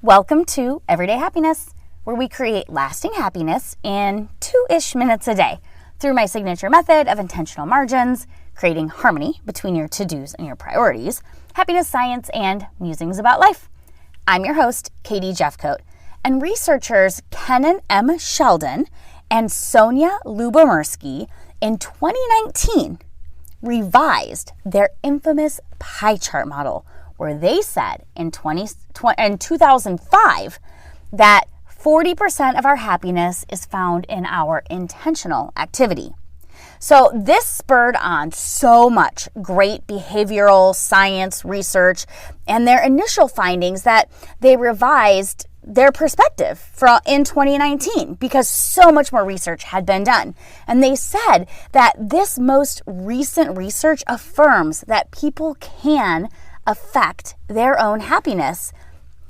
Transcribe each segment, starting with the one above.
Welcome to Everyday Happiness, where we create lasting happiness in 2-ish minutes a day through my signature method of intentional margins, creating harmony between your to-dos and your priorities, happiness science, and musings about life. I'm your host, Katie Jeffcoat, and researchers Kennon M. Sheldon and Sonja Lyubomirsky in 2019 revised their infamous pie chart model, where they said in 2005 that 40% of our happiness is found in our intentional activity. So this spurred on so much great behavioral science research and their initial findings that they revised their perspective in 2019 because so much more research had been done. And they said that this most recent research affirms that people can affect their own happiness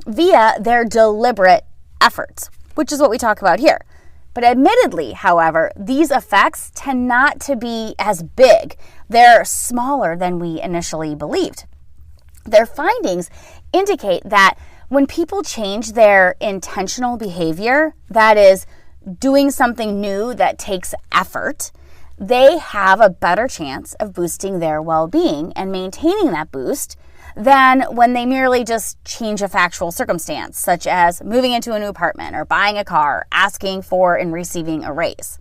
via their deliberate efforts, which is what we talk about here. But admittedly, however, these effects tend not to be as big. They're smaller than we initially believed. Their findings indicate that when people change their intentional behavior, that is, doing something new that takes effort, they have a better chance of boosting their well-being and maintaining that boost than when they merely just change a factual circumstance, such as moving into a new apartment or buying a car, asking for and receiving a raise.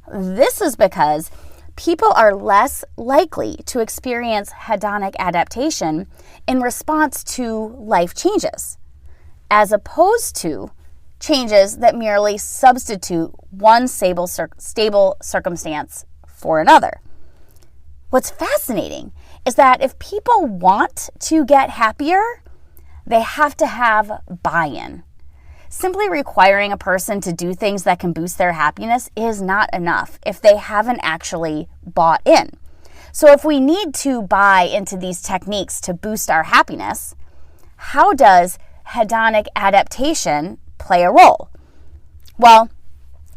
This is because people are less likely to experience hedonic adaptation in response to life changes, as opposed to changes that merely substitute one stable circumstance for another. What's fascinating is that if people want to get happier, they have to have buy-in. Simply requiring a person to do things that can boost their happiness is not enough if they haven't actually bought in. So if we need to buy into these techniques to boost our happiness, how does hedonic adaptation play a role? Well,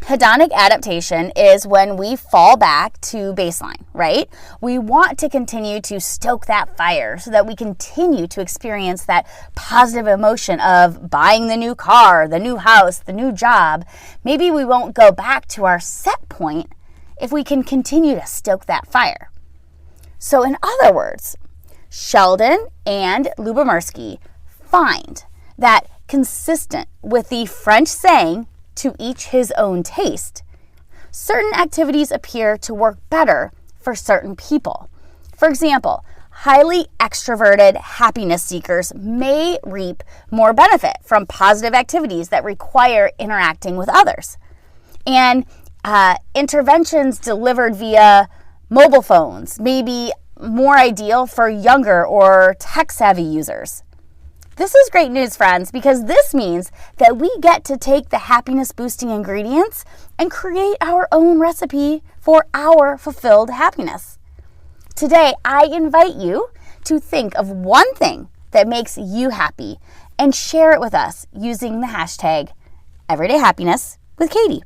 hedonic adaptation is when we fall back to baseline, right? We want to continue to stoke that fire so that we continue to experience that positive emotion of buying the new car, the new house, the new job. Maybe we won't go back to our set point if we can continue to stoke that fire. So in other words, Sheldon and Lyubomirsky find that consistent with the French saying, "To each his own taste," certain activities appear to work better for certain people. For example, highly extroverted happiness seekers may reap more benefit from positive activities that require interacting with others. And interventions delivered via mobile phones may be more ideal for younger or tech-savvy users. This is great news, friends, because this means that we get to take the happiness-boosting ingredients and create our own recipe for our fulfilled happiness. Today, I invite you to think of one thing that makes you happy and share it with us using the hashtag EverydayHappiness with Katie.